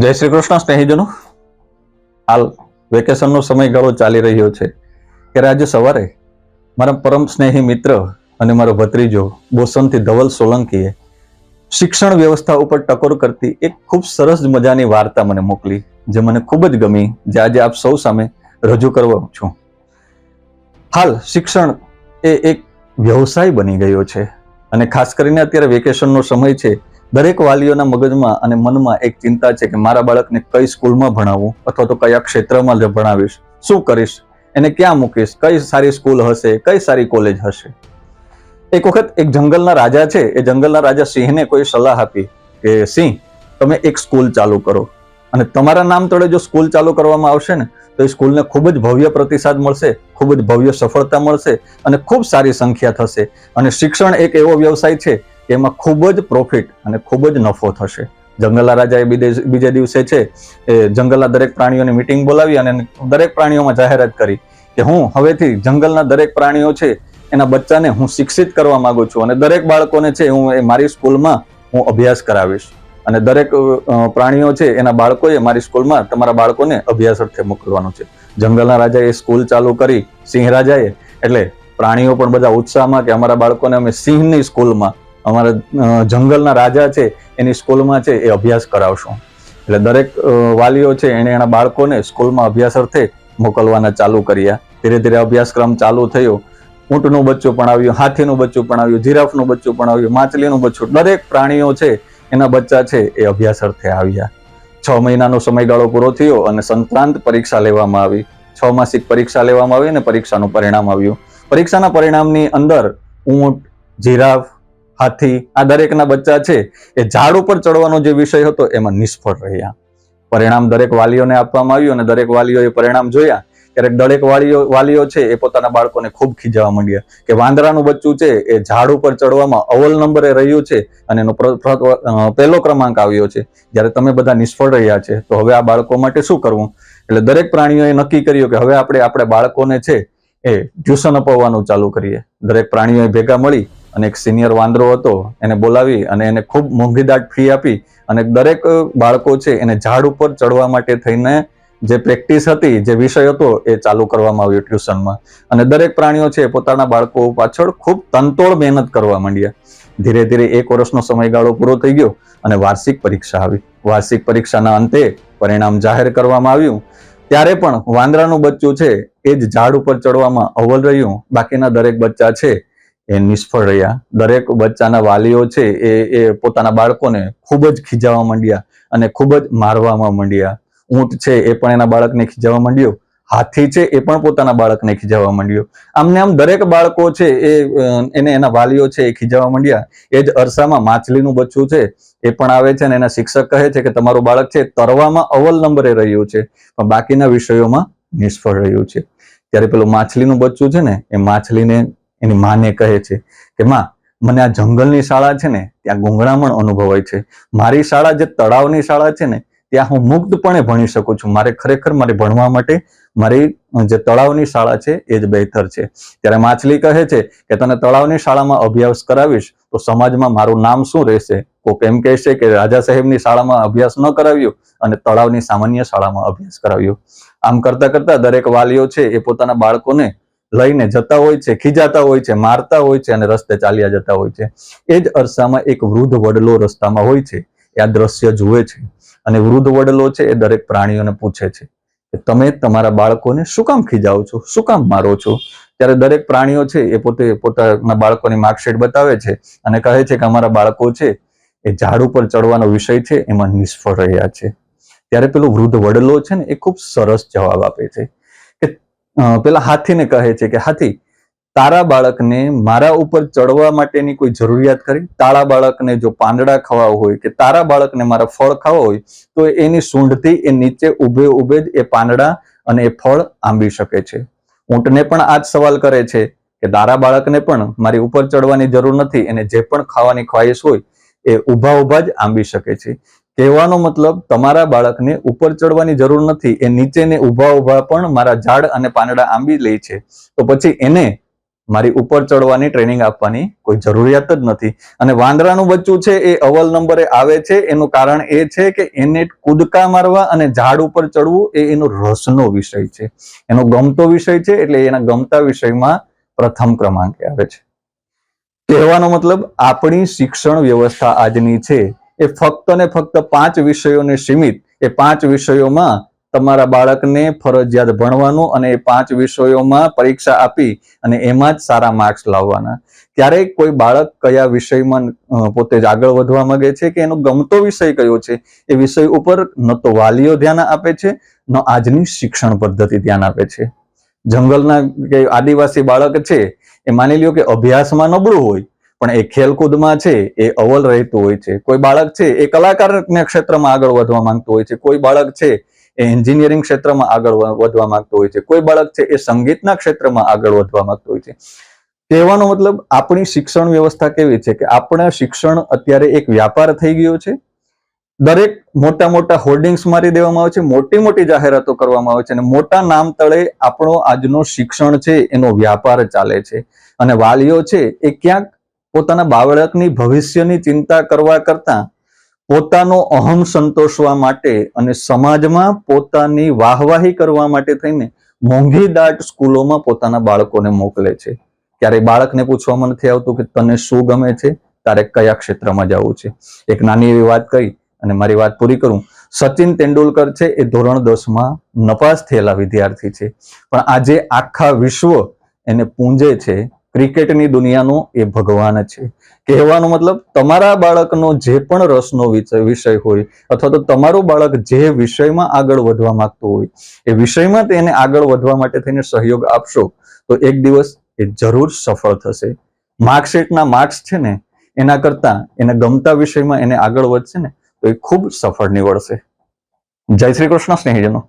જય શ્રી કૃષ્ણ સ્નેહીજનો. હાલ વેકેશનનો સમયગાળો ચાલી રહ્યો છે ત્યારે આજે સવારે મારા પરમ સ્નેહી મિત્ર અને મારો ભત્રીજો બોસનથી ધવલ સોલંકીએ શિક્ષણ વ્યવસ્થા ઉપર ટકોર કરતી એક ખૂબ સરસ મજાની વાર્તા મને મોકલી, જે મને ખૂબ જ ગમી, જે આજે આપ સૌ સામે રજૂ કરવા છું. હાલ શિક્ષણ એ એક વ્યવસાય બની ગયો છે અને ખાસ કરીને અત્યારે વેકેશનનો સમય છે. દરેક વાલીઓના મગજમાં અને મનમાં એક ચિંતા છે કે મારા બાળકને કઈ સ્કૂલમાં ભણાવવું, અથવા તો કયા ક્ષેત્રમાં ભણાવીશ, શું કરીશ, એને ક્યાં મૂકીશ, કઈ સારી સ્કૂલ હશે, કઈ સારી કોલેજ હશે. એક વખત એક જંગલના રાજા છે, એ જંગલના રાજા સિંહને કોઈ સલાહ આપી કે સિંહ, તમે એક સ્કૂલ ચાલુ કરો અને તમારા નામ તળે જો સ્કૂલ ચાલુ કરવામાં આવશે ને તો એ સ્કૂલને ખૂબ જ ભવ્ય પ્રતિસાદ મળશે, ખૂબ જ ભવ્ય સફળતા મળશે અને ખૂબ સારી સંખ્યા થશે. અને શિક્ષણ એક એવો વ્યવસાય છે એમાં ખૂબ જ પ્રોફિટ અને ખૂબ જ નફો થશે. જંગલના રાજાએ બીજે દિવસે છે એ જંગલના દરેક પ્રાણીઓની મિટિંગ બોલાવી અને દરેક પ્રાણીઓમાં જાહેરાત કરી કે હું હવેથી જંગલના દરેક પ્રાણીઓ છે એના બચ્ચાને હું શિક્ષિત કરવા માંગુ છું અને દરેક બાળકોને છે હું મારી સ્કૂલમાં હું અભ્યાસ કરાવીશ અને દરેક પ્રાણીઓ છે એના બાળકોએ મારી સ્કૂલમાં તમારા બાળકોને અભ્યાસ અર્થે મોકલવાનું છે. જંગલના રાજાએ સ્કૂલ ચાલુ કરી સિંહ રાજાએ, એટલે પ્રાણીઓ પણ બધા ઉત્સાહમાં કે અમારા બાળકોને અમે સિંહની સ્કૂલમાં, અમારા જંગલના રાજા છે એની સ્કૂલમાં છે એ અભ્યાસ કરાવશું. એટલે દરેક વાલીઓ છે એને એના બાળકોને સ્કૂલમાં અભ્યાસ અર્થે મોકલવાના ચાલુ કર્યા. ધીરે ધીરે અભ્યાસક્રમ ચાલુ થયો. ઊંટનું બચ્ચું પણ આવ્યું, હાથીનું બચ્ચું પણ આવ્યું, જીરાફનું બચ્ચું પણ આવ્યું, માછલીનું બચ્ચું, દરેક પ્રાણીઓ છે એના બચ્ચા છે એ અભ્યાસ અર્થે આવ્યા. 6 મહિનાનો સમયગાળો પૂરો થયો અને સંક્રાંત પરીક્ષા લેવામાં આવી. 6 માસિક પરીક્ષા લેવામાં આવી અને પરીક્ષાનું પરિણામ આવ્યું. પરીક્ષાના પરિણામની અંદર ઊંટ, જીરાફ, હાથી, આ દરેકના બચ્ચા છે એ ઝાડ ઉપર ચડવાનો જે વિષય હતો એમાં નિષ્ફળ રહ્યા. પરિણામ દરેક વાલીઓને આપવામાં આવ્યું અને દરેક વાલીઓએ પરિણામ જોયા ત્યારે દરેક વાલીઓ છે એ પોતાના બાળકોને ખૂબ ખીજાવા માંડ્યા કે વાંદરાનું બચ્ચું છે એ ઝાડ ઉપર ચડવામાં અવ્વલ નંબરે રહ્યું છે અને એનો પહેલો ક્રમાંક આવ્યો છે, જ્યારે તમે બધા નિષ્ફળ રહ્યા છે, તો હવે આ બાળકો માટે શું કરવું? એટલે દરેક પ્રાણીઓએ નક્કી કર્યું કે હવે આપણે બાળકોને છે એ ટ્યુશન અપાવવાનું ચાલુ કરીએ. દરેક પ્રાણીઓએ ભેગા મળી અને એક સિનિયર વાંદરો હતો એને બોલાવી અને એને ખૂબ મોંઘીદાટ ફી આપી અને દરેક બાળકો છે એને ઝાડ ઉપર ચડવા માટે થઈને જે પ્રેક્ટિસ હતી, જે વિષય હતો એ ચાલુ કરવામાં આવ્યો ટ્યુશનમાં. અને દરેક પ્રાણીઓ છે પોતાના બાળકો પાછળ ખૂબ તનતોડ મહેનત કરવા માંડ્યા. ધીરે ધીરે 1 વર્ષનો સમયગાળો પૂરો થઈ ગયો અને વાર્ષિક પરીક્ષા આવી. વાર્ષિક પરીક્ષાના અંતે પરિણામ જાહેર કરવામાં આવ્યું ત્યારે પણ વાંદરાનું બચ્ચું છે એ જ ઝાડ ઉપર ચડવામાં અવ્વલ રહ્યું. બાકીના દરેક બચ્ચા છે એ નિષ્ફળ રહ્યા. દરેક બચ્ચાના વાલીઓ છે એ પોતાના બાળકોને ખૂબ જ ખીજાવા માંડ્યા અને ખૂબ જ મારવામાં માંડ્યા. ઊંટ છે એ પણ એના બાળકને ખીજાવા માંડ્યો. હાથી છે એ પણ પોતાના બાળકને ખીજાવા માંડ્યો. આમને આમ દરેક બાળકો છે એને એના વાલીઓ છે એ ખીજાવા માંડ્યા. એ જ અરસામાં માછલીનું બચ્ચું છે એ પણ આવે છે અને એના શિક્ષક કહે છે કે તમારું બાળક છે તરવામાં અવ્વલ નંબરે રહ્યું છે પણ બાકીના વિષયોમાં નિષ્ફળ રહ્યું છે. ત્યારે પેલું માછલીનું બચ્ચું છે ને એ માછલીને એની માને કહે છે કે માં, મને આ જંગલની શાળા છે ને ત્યાં ગૂંગળામણ અનુભવાય છે. મારી શાળા જે તળાવની શાળા છે ને ત્યાં હું મુક્તપણે ભણી શકું છું. મારે ખરેખર ભણવા માટે મારી જે તળાવની શાળા છે એ જ બહેતર છે. ત્યારે માછલી કહે છે કે તને તળાવની શાળામાં અભ્યાસ કરાવીશ તો સમાજમાં મારું નામ શું રહેશે? કોક એમ કહેશે કે રાજા સાહેબની શાળામાં અભ્યાસ ન કરાવ્યો અને તળાવની સામાન્ય શાળામાં અભ્યાસ કરાવ્યો. આમ કરતા કરતા દરેક વાલીઓ છે એ પોતાના બાળકોને લઈને જતા હોય છે, ખીજાતા હોય છે, મારતા હોય છે અને રસ્તે ચાલ્યા જતા હોય છે. એ જ અરસામાં એક વૃદ્ધ વડલો રસ્તામાં હોય છે. એ આ દ્રશ્ય જુએ છે અને વૃદ્ધ વડલો છે એ દરેક પ્રાણીઓને પૂછે છે કે તમે તમારા બાળકોને શું કામ ખીજાવો છો, શું કામ મારો છો? ત્યારે દરેક પ્રાણીઓ છે એ પોતાના બાળકોની માર્કશીટ બતાવે છે અને કહે છે કે અમારા બાળકો છે એ ઝાડ ઉપર ચડવાનો વિષય છે એમાં નિષ્ફળ રહ્યા છે. ત્યારે પેલો વૃદ્ધ વડલો છે ને એ ખૂબ સરસ જવાબ આપે છે કે પેલા હાથીને કહે છે કે હાથી, તારા બાળકને મારા ઉપર ચડવા માટેની કોઈ જરૂરિયાત ખરી? તારા બાળકને જો પાંદડા ખાવા હોય કે તારા બાળકને મારા ફળ ખાવા હોય તો એની સૂંઢથી એ નીચે ઊભે જ એ પાંદડા અને એ ફળ આંબી શકે છે. ઊંટને પણ આ જ સવાલ કરે છે કે તારા બાળકને પણ મારી ઉપર ચડવાની જરૂર નથી, એને જે પણ ખાવાની ખ્વાહિશ હોય એ ઊભા જ આંબી શકે છે. કહેવાનો મતલબ, તમારા બાળકને ઉપર ચડવાની જરૂર નથી, એ નીચે ને ઊભા પણ મારા ઝાડ અને પાંદડા આંબી લે છે, તો પછી એને મારી ઉપર ચડવાની ટ્રેનિંગ આપવાની કોઈ જરૂરિયાત જ નથી. અને વાંદરાનું બચ્ચું છે એ અવ્વલ નંબરે આવે છે, એનું કારણ એ છે કે એને કૂદકા મારવા અને ઝાડ ઉપર ચડવું એ એનો રસનો વિષય છે, એનો ગમતો વિષય છે, એટલે એના ગમતા વિષયમાં પ્રથમ ક્રમાંકે આવે છે. કહેવાનો મતલબ આપણી શિક્ષણ વ્યવસ્થા આજની છે એ ફક્ત ને ફક્ત 5 વિષયોને સીમિત, એ 5 વિષયોમાં તમારા બાળકને ફરજિયાત ભણવાનું અને એ 5 વિષયોમાં પરીક્ષા આપી અને એમાં જ સારા માર્ક્સ લાવવાના. ક્યારેક કોઈ બાળક કયા વિષયમાં પોતે જ આગળ વધવા માંગે છે કે એનો ગમતો વિષય કયો છે, એ વિષય ઉપર ન તો વાલીઓ ધ્યાન આપે છે, ન આજની શિક્ષણ પદ્ધતિ ધ્યાન આપે છે. જંગલના કે આદિવાસી બાળક છે એ માની લ્યો કે અભ્યાસમાં નબળું હોય પણ એ ખેલકૂદમાં છે એ અવ્વલ રહેતું હોય છે. કોઈ બાળક છે એ કલાકારના ક્ષેત્રમાં આગળ વધવા માંગતું હોય છે, કોઈ બાળક છે એ એન્જિનિયરિંગ ક્ષેત્રમાં આગળ વધવા માંગતું હોય છે, કોઈ બાળક છે એ સંગીતના ક્ષેત્રમાં આગળ વધવા માંગતું હોય છે. કહેવાનો મતલબ આપણી શિક્ષણ વ્યવસ્થા કેવી છે કે આપણા શિક્ષણ અત્યારે એક વ્યાપાર થઈ ગયો છે. દરેક મોટા મોટા હોર્ડિંગ્સ મારી દેવામાં આવે છે, મોટી મોટી જાહેરાતો કરવામાં આવે છે અને મોટા નામ તળે આપણો આજનો શિક્ષણ છે એનો વ્યાપાર ચાલે છે. અને વાલીઓ છે એ ક્યાંક પોતાના બાળકની ભવિષ્યની ચિંતા કરવા કરતા પોતાનો અહમ સંતોષવા માટે અને સમાજમાં પોતાની વાહવાહી કરવા માટે થઈને મોંઘી દાટ સ્કૂલોમાં પોતાના બાળકોને મોકલે છે. ક્યારેય બાળકને પૂછવામાં નથી આવતું કે તને શું ગમે છે, તારે કયા ક્ષેત્રમાં જવું છે. એક નાની એવી વાત કહી અને મારી વાત પૂરી કરું. સચિન તેંડુલકર છે એ ધોરણ 10માં નપાસ થયેલા વિદ્યાર્થી છે, પણ આજે આખા વિશ્વ એને પૂંજે છે. ક્રિકેટની દુનિયાનો એ ભગવાન છે. કહેવાનો મતલબ તમારા બાળકનો જે પણ રસનો વિષય હોય અથવા તો તમારું બાળક જે વિષયમાં આગળ વધવા માંગતું હોય એ વિષયમાં તેને આગળ વધવા માટે થઈને સહયોગ આપશો તો એક દિવસ એ જરૂર સફળ થશે. માર્કશીટના માર્ક્સ છે ને એના કરતા એને ગમતા વિષયમાં એને આગળ વધશે ને તો એ ખૂબ સફળ નીવડશે. જય શ્રી કૃષ્ણ સ્નેહીજનો.